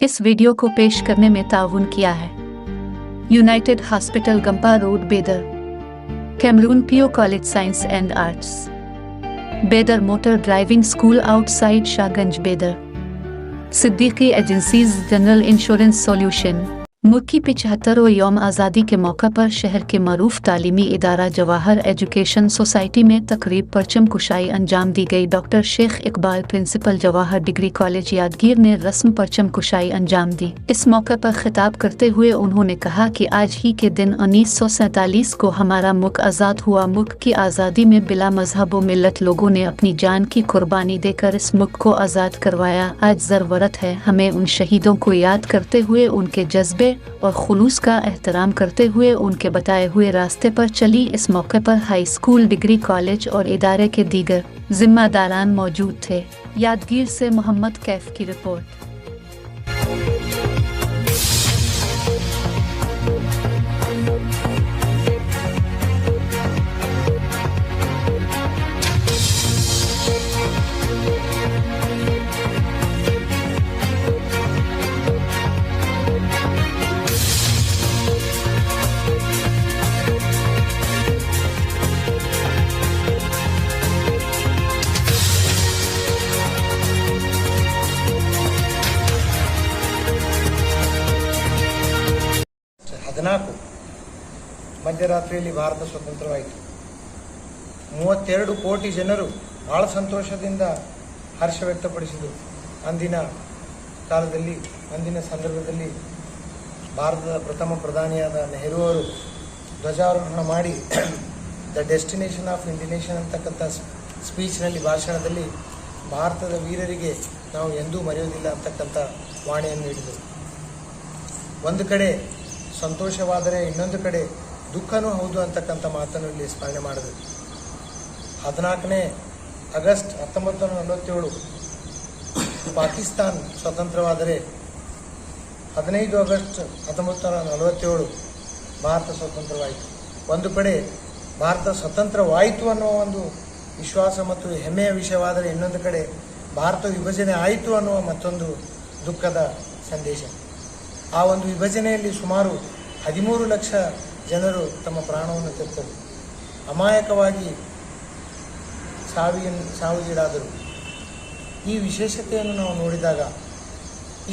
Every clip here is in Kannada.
इस वीडियो को पेश करने में ताउन किया है United Hospital Gumpa road Bidar, कैमरून PO college science and arts, Bidar motor driving school outside Shahganj Bidar, Siddiqui agencies general insurance solution. मुल्की 75वें यौम आज़ादी के मौका पर शहर के मरूफ तालीमी इदारा जवाहर एजुकेशन सोसाइटी में तकरीब परचम कुशाई अंजाम दी गई। Doctor Sheikh Iqbal principal Jawahar degree college Yadgir ने रस्म परचम कुशाई अंजाम दी। इस मौके पर खिताब करते हुए उन्होंने कहा कि आज ही के दिन 1947 को हमारा मुल्क आज़ाद हुआ। मुल्क की आज़ादी में बिला मजहब व मिल्लत लोगों ने अपनी जान की कुर्बानी देकर इस मुल्क को आज़ाद करवाया। आज ज़रूरत है हमें उन शहीदों को याद करते हुए उनके जज्बे और खुलूस का एहतराम करते हुए उनके बताए हुए रास्ते पर चली। इस मौके पर हाई स्कूल, डिग्री कॉलेज और इदारे के दीगर जिम्मेदारान मौजूद थे। यादगीर से मोहम्मद कैफ की रिपोर्ट। ಮಧ್ಯರಾತ್ರಿಯಲ್ಲಿ ಭಾರತ ಸ್ವತಂತ್ರವಾಯಿತು. 32 ಕೋಟಿ ಜನರು ಬಹಳ ಸಂತೋಷದಿಂದ ಹರ್ಷ ವ್ಯಕ್ತಪಡಿಸಿದರು. ಅಂದಿನ ಕಾಲದಲ್ಲಿ, ಅಂದಿನ ಸಂದರ್ಭದಲ್ಲಿ ಭಾರತದ ಪ್ರಥಮ ಪ್ರಧಾನಿಯಾದ ನೆಹರು ಅವರು ಧ್ವಜಾರೋಹಣ ಮಾಡಿ ದ ಡೆಸ್ಟಿನೇಷನ್ ಆಫ್ ಇಂಡಿನೇಷನ್ ಅಂತಕ್ಕಂಥ ಸ್ಪೀಚ್ನಲ್ಲಿ, ಭಾಷಣದಲ್ಲಿ ಭಾರತದ ವೀರರಿಗೆ ನಾವು ಎಂದೂ ಮರೆಯುವುದಿಲ್ಲ ಅಂತಕ್ಕಂಥ ವಾಣಿಯನ್ನು ನೀಡಿದರು. ಒಂದು ಕಡೆ ಸಂತೋಷವಾದರೆ ಇನ್ನೊಂದು ಕಡೆ ದುಃಖನೂ ಹೌದು ಅಂತಕ್ಕಂಥ ಮಾತನ್ನು ಇಲ್ಲಿ ಸ್ಮರಣೆ ಮಾಡಿದರು. 14ನೇ ಆಗಸ್ಟ್ 1947 ಪಾಕಿಸ್ತಾನ್ ಸ್ವತಂತ್ರವಾದರೆ 15 ಆಗಸ್ಟ್ 1947 ಭಾರತ ಸ್ವತಂತ್ರವಾಯಿತು. ಒಂದು ಕಡೆ ಭಾರತ ಸ್ವತಂತ್ರವಾಯಿತು ಅನ್ನೋ ಒಂದು ವಿಶ್ವಾಸ ಮತ್ತು ಹೆಮ್ಮೆಯ ವಿಷಯವಾದರೆ, ಇನ್ನೊಂದು ಕಡೆ ಭಾರತ ವಿಭಜನೆ ಆಯಿತು ಅನ್ನುವ ಮತ್ತೊಂದು ದುಃಖದ ಸಂದೇಶ. ಆ ಒಂದು ವಿಭಜನೆಯಲ್ಲಿ ಸುಮಾರು 13 ಲಕ್ಷ ಜನರು ತಮ್ಮ ಪ್ರಾಣವನ್ನು ತೆತ್ತರು, ಅಮಾಯಕವಾಗಿ ಸಾವಿಗೀಡಾದರು. ಈ ವಿಶೇಷತೆಯನ್ನು ನಾವು ನೋಡಿದಾಗ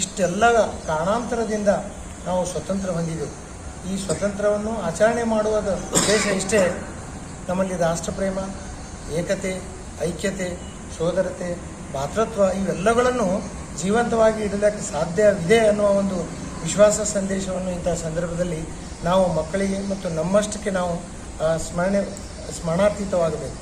ಇಷ್ಟೆಲ್ಲ ಕಾರಣಾಂತರದಿಂದ ನಾವು ಸ್ವತಂತ್ರ ಹೊಂದಿದೆವು. ಈ ಸ್ವತಂತ್ರವನ್ನು ಆಚರಣೆ ಮಾಡುವ ಉದ್ದೇಶ ಇಷ್ಟೇ, ನಮ್ಮಲ್ಲಿ ರಾಷ್ಟ್ರಪ್ರೇಮ, ಏಕತೆ, ಐಕ್ಯತೆ, ಸೋದರತೆ, ಭಾತೃತ್ವ ಇವೆಲ್ಲಗಳನ್ನು ಜೀವಂತವಾಗಿ ಇಡಲಿಕ್ಕೆ ಸಾಧ್ಯವಿದೆ ಅನ್ನುವ ಒಂದು ವಿಶ್ವಾಸ ಸಂದೇಶವನ್ನು ಇಂಥ ಸಂದರ್ಭದಲ್ಲಿ ನಾವು ಮಕ್ಕಳಿಗೆ ಮತ್ತು ನಮ್ಮಷ್ಟಕ್ಕೆ ನಾವು ಸ್ಮರಣಾತೀತವಾಗಬೇಕು.